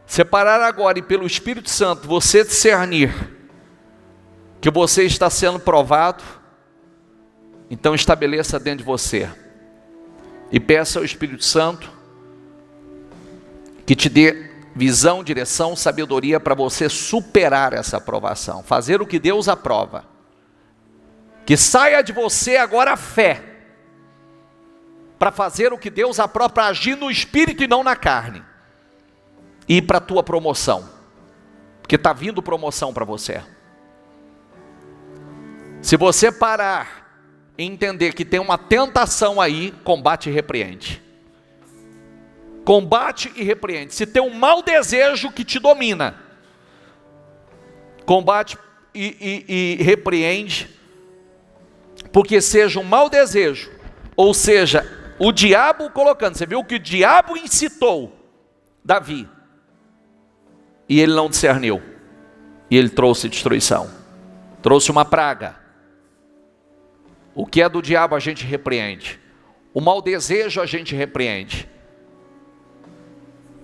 separar agora e pelo Espírito Santo você discernir que você está sendo provado, então estabeleça dentro de você e peça ao Espírito Santo que te dê visão, direção, sabedoria para você superar essa aprovação, fazer o que Deus aprova. Que saia de você agora a fé, para fazer o que Deus aprova, para agir no Espírito e não na carne, e ir para a tua promoção, porque está vindo promoção para você. Se você parar e entender que tem uma tentação aí, combate e repreende. Combate e repreende. Se tem um mau desejo que te domina, combate e repreende, porque seja um mau desejo, ou seja, o diabo colocando, você viu que o diabo incitou Davi, e ele não discerniu, e ele trouxe destruição, trouxe uma praga. O que é do diabo a gente repreende, o mau desejo a gente repreende,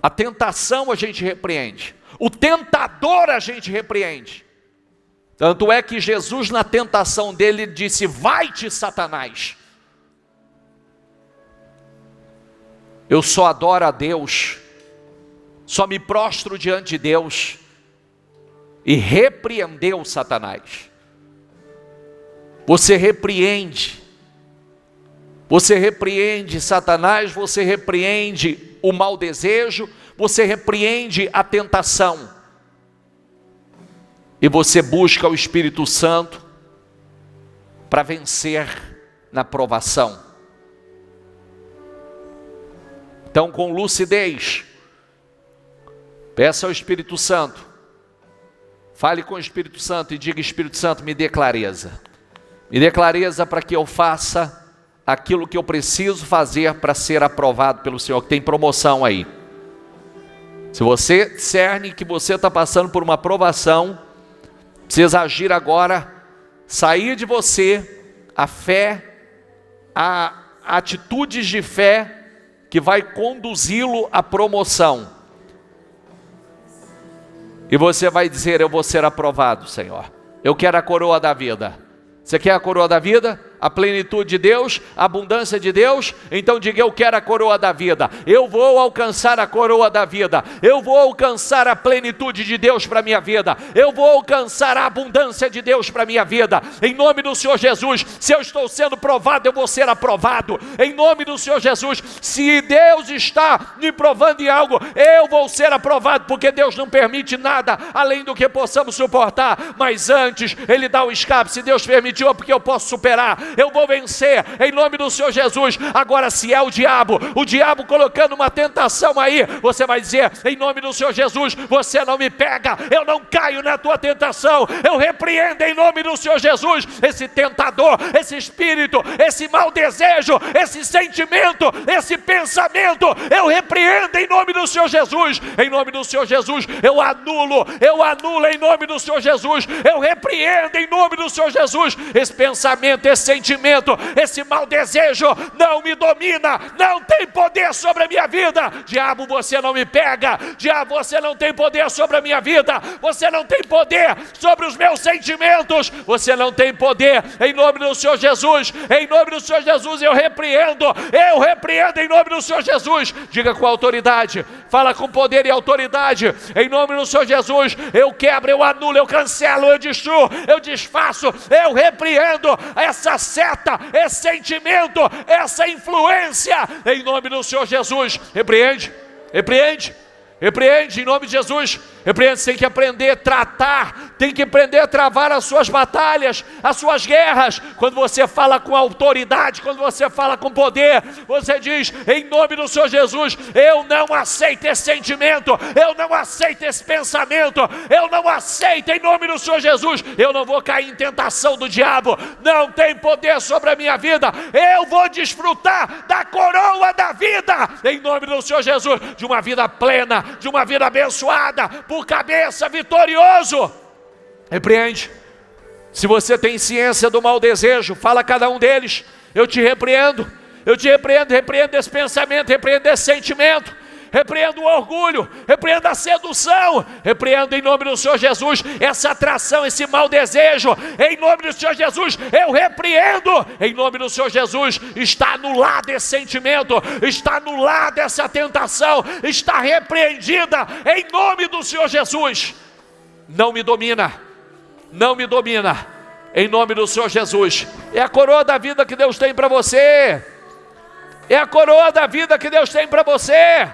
a tentação a gente repreende, o tentador a gente repreende. Tanto é que Jesus, na tentação dele, disse: vai-te, Satanás. Eu só adoro a Deus, só me prostro diante de Deus, e repreendeu Satanás. Você repreende Satanás, você repreende o mau desejo, você repreende a tentação, e você busca o Espírito Santo para vencer na provação. Então, com lucidez, peça ao Espírito Santo, fale com o Espírito Santo e diga: Espírito Santo, me dê clareza para que eu faça aquilo que eu preciso fazer para ser aprovado pelo Senhor, que tem promoção aí. Se você discerne que você está passando por uma provação, precisa agir agora, sair de você a fé, a atitudes de fé que vai conduzi-lo à promoção. E você vai dizer: eu vou ser aprovado, Senhor. Eu quero a coroa da vida. Você quer a coroa da vida? A plenitude de Deus, a abundância de Deus? Então diga: eu quero a coroa da vida. Eu vou alcançar a coroa da vida. Eu vou alcançar a plenitude de Deus para a minha vida. Eu vou alcançar a abundância de Deus para a minha vida. Em nome do Senhor Jesus, se eu estou sendo provado, eu vou ser aprovado. Em nome do Senhor Jesus, se Deus está me provando em algo, eu vou ser aprovado, porque Deus não permite nada além do que possamos suportar. Mas antes, Ele dá o escape. Se Deus permitiu, é porque eu posso superar. Eu vou vencer, em nome do Senhor Jesus. Agora, se é o diabo colocando uma tentação aí, você vai dizer: em nome do Senhor Jesus, você não me pega, eu não caio na tua tentação. Eu repreendo em nome do Senhor Jesus esse tentador, esse espírito, esse mau desejo, esse sentimento, esse pensamento. Eu repreendo em nome do Senhor Jesus. Em nome do Senhor Jesus, eu anulo em nome do Senhor Jesus. Eu repreendo em nome do Senhor Jesus esse pensamento, esse sentimento, esse mau desejo não me domina, não tem poder sobre a minha vida. Diabo, você não me pega. Diabo, você não tem poder sobre a minha vida. Você não tem poder sobre os meus sentimentos. Você não tem poder. Em nome do Senhor Jesus, em nome do Senhor Jesus, eu repreendo em nome do Senhor Jesus. Diga com autoridade, fala com poder e autoridade. Em nome do Senhor Jesus, eu quebro, eu anulo, eu cancelo, eu destruo, eu desfaço, eu repreendo essa seta, esse sentimento, essa influência, em nome do Senhor Jesus. Repreende, repreende. Repreende em nome de Jesus. Repreende, você tem que aprender a tratar, tem que aprender a travar as suas batalhas, as suas guerras. Quando você fala com autoridade, quando você fala com poder, você diz, em nome do Senhor Jesus, eu não aceito esse sentimento, eu não aceito esse pensamento, eu não aceito, em nome do Senhor Jesus, eu não vou cair em tentação do diabo, não tem poder sobre a minha vida, eu vou desfrutar da coroa da vida, em nome do Senhor Jesus, de uma vida plena, de uma vida abençoada, por cabeça, vitorioso. Repreende. Se você tem ciência do mau desejo, fala a cada um deles, eu te repreendo, repreendo esse pensamento, repreendo esse sentimento, repreendo o orgulho, repreendo a sedução, repreendo em nome do Senhor Jesus essa atração, esse mau desejo, em nome do Senhor Jesus, eu repreendo, em nome do Senhor Jesus, está anulado esse sentimento, está anulada essa tentação, está repreendida, em nome do Senhor Jesus. Não me domina, não me domina, em nome do Senhor Jesus. É a coroa da vida que Deus tem para você, é a coroa da vida que Deus tem para você.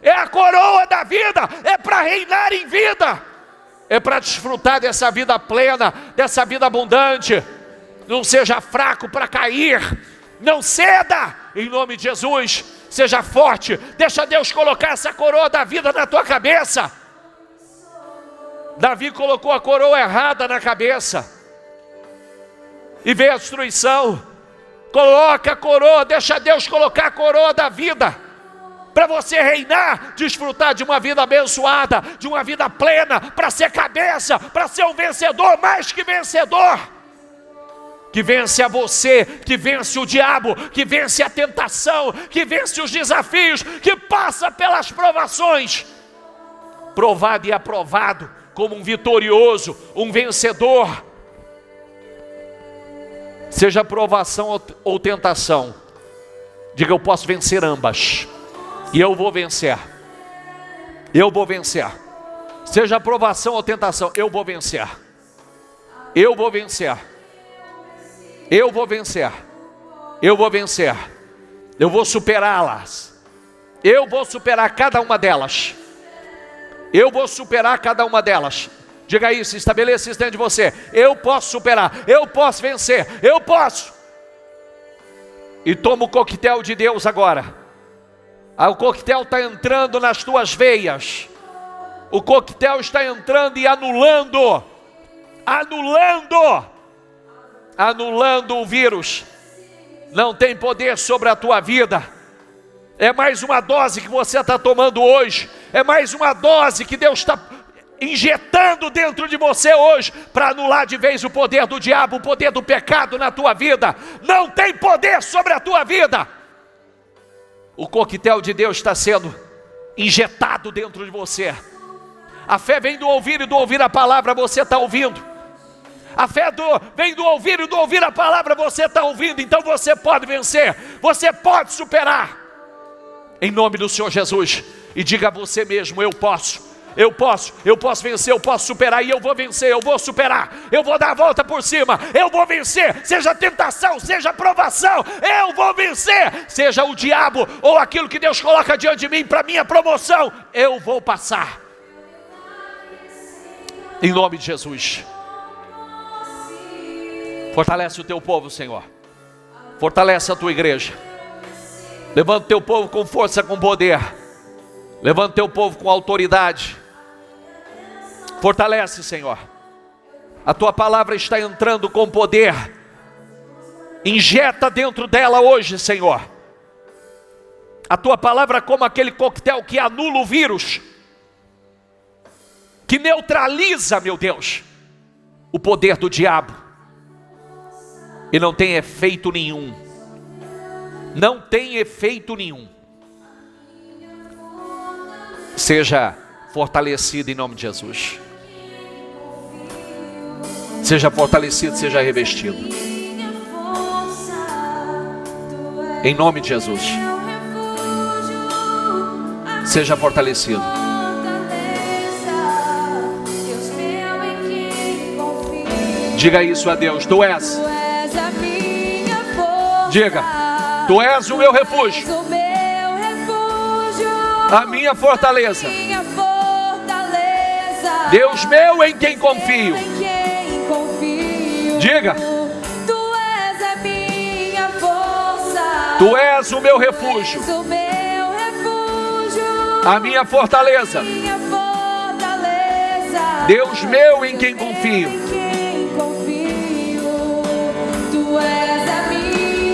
É a coroa da vida, é para reinar em vida, é para desfrutar dessa vida plena, dessa vida abundante. Não seja fraco para cair, não ceda, em nome de Jesus. Seja forte, deixa Deus colocar essa coroa da vida na tua cabeça. Davi colocou a coroa errada na cabeça e veio a destruição. Coloca a coroa, deixa Deus colocar a coroa da vida, para você reinar, desfrutar de uma vida abençoada, de uma vida plena, para ser cabeça, para ser um vencedor, mais que vencedor, que vence a você, que vence o diabo, que vence a tentação, que vence os desafios, que passa pelas provações, provado e aprovado, como um vitorioso, um vencedor. Seja provação ou tentação, diga, eu posso vencer ambas. E eu vou vencer, eu vou vencer, seja aprovação ou tentação, eu vou vencer, eu vou vencer, eu vou vencer, eu vou vencer, eu vou superá-las, eu vou superar cada uma delas, eu vou superar cada uma delas. Diga isso, estabeleça isso dentro de você, eu posso superar, eu posso vencer, eu posso. E toma o coquetel de Deus agora. O coquetel está entrando nas tuas veias. O coquetel está entrando e anulando o vírus. Não tem poder sobre a tua vida. É mais uma dose que você está tomando hoje. É mais uma dose que Deus está injetando dentro de você hoje, para anular de vez o poder do diabo, o poder do pecado na tua vida. Não tem poder sobre a tua vida. O coquetel de Deus está sendo injetado dentro de você. A fé vem do ouvir e do ouvir a palavra, você está ouvindo. A fé vem do ouvir e do ouvir a palavra, você está ouvindo. Então você pode vencer, você pode superar. Em nome do Senhor Jesus. E diga a você mesmo, eu posso vencer, eu posso superar, e eu vou vencer, eu vou superar, eu vou dar a volta por cima, eu vou vencer, seja tentação, seja provação, eu vou vencer, seja o diabo ou aquilo que Deus coloca diante de mim para minha promoção, eu vou passar, em nome de Jesus. Fortalece o teu povo, Senhor, fortalece a tua igreja, levanta o teu povo com força, com poder, levanta o teu povo com autoridade. Fortalece, Senhor. A tua palavra está entrando com poder. Injeta dentro dela hoje, Senhor. A tua palavra como aquele coquetel que anula o vírus, que neutraliza, meu Deus, o poder do diabo. E não tem efeito nenhum. Não tem efeito nenhum. Seja fortalecido em nome de Jesus. Seja fortalecido, seja revestido. Em nome de Jesus. Seja fortalecido. Diga isso a Deus. Tu és Diga: Tu és o meu refúgio, a minha fortaleza, Deus meu em quem confio. Diga: Tu és a minha força, Tu és o meu refúgio, a minha fortaleza, Deus meu em quem confio.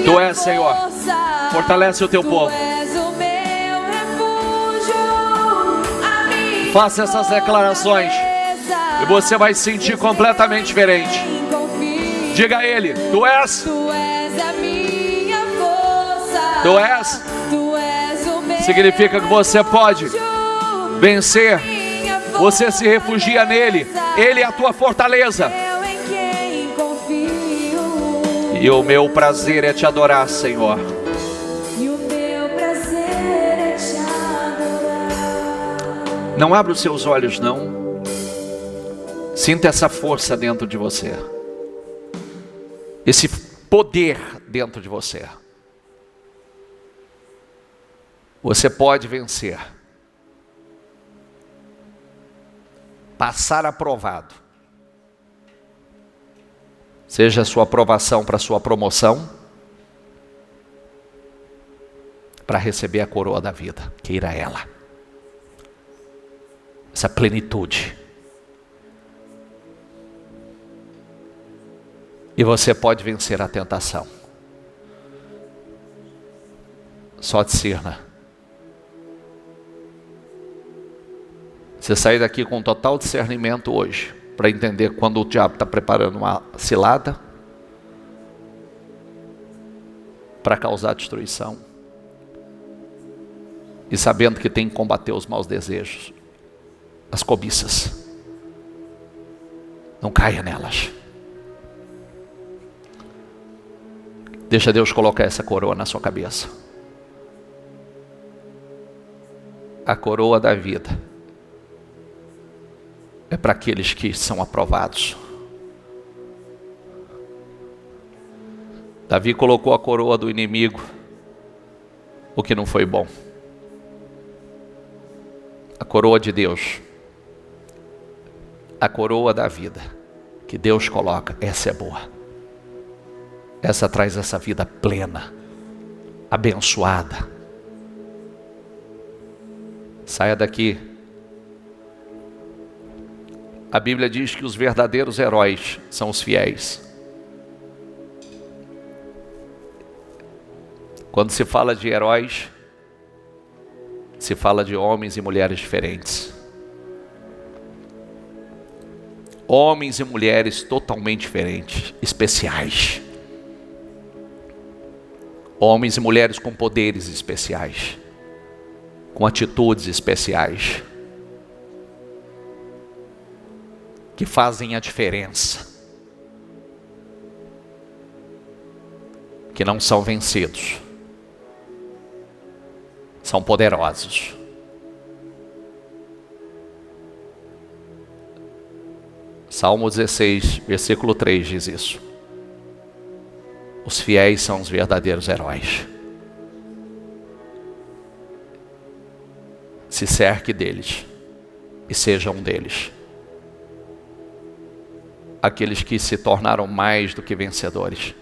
Tu és, Senhor. Fortalece o teu povo. Faça essas declarações e você vai se sentir completamente diferente. Diga a Ele: Tu és. Tu és. Significa que você pode vencer. Você se refugia nele. Ele é a tua fortaleza. E o meu prazer é te adorar, Senhor. Não abra os seus olhos, não. Sinta essa força dentro de você. Esse poder dentro de você. Você pode vencer. Passar aprovado. Seja a sua aprovação para a sua promoção, para receber a coroa da vida. Queira ela. Essa plenitude. E você pode vencer a tentação. Só discerna. Você sair daqui com total discernimento hoje, para entender quando o diabo está preparando uma cilada para causar destruição, e sabendo que tem que combater os maus desejos, as cobiças. Não caia nelas. Deixa Deus colocar essa coroa na sua cabeça. A coroa da vida é para aqueles que são aprovados. Davi colocou a coroa do inimigo, o que não foi bom. A coroa de Deus, a coroa da vida que Deus coloca, essa é boa. Essa traz essa vida plena, abençoada. Saia daqui. A Bíblia diz que os verdadeiros heróis são os fiéis. Quando se fala de heróis, se fala de homens e mulheres diferentes. Homens e mulheres totalmente diferentes, especiais. Homens e mulheres com poderes especiais, com atitudes especiais, que fazem a diferença, que não são vencidos, são poderosos. Salmo 16, versículo 3 diz isso. Os fiéis são os verdadeiros heróis. Se cerque deles e seja um deles. Aqueles que se tornaram mais do que vencedores.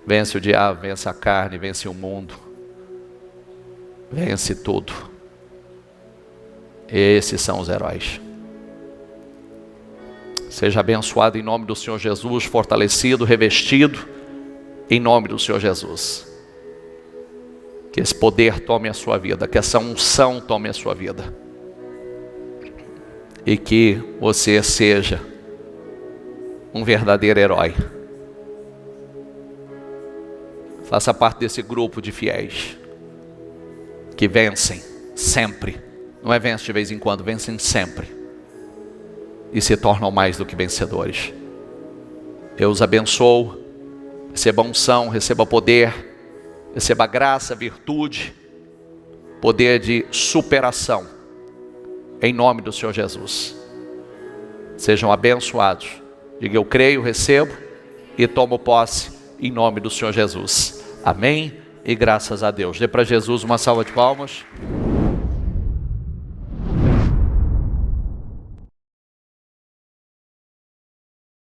Vence o diabo, vence a carne, vence o mundo. Vence tudo. Esses são os heróis. Seja abençoado em nome do Senhor Jesus, fortalecido, revestido em nome do Senhor Jesus. Que esse poder tome a sua vida, que essa unção tome a sua vida. E que você seja um verdadeiro herói. Faça parte desse grupo de fiéis que vencem sempre. Não é vence de vez em quando, vencem sempre. E se tornam mais do que vencedores. Eu os abençoo. Receba unção, receba poder, receba graça, virtude, poder de superação. Em nome do Senhor Jesus. Sejam abençoados. Diga: eu creio, recebo e tomo posse em nome do Senhor Jesus. Amém e graças a Deus. Dê para Jesus uma salva de palmas.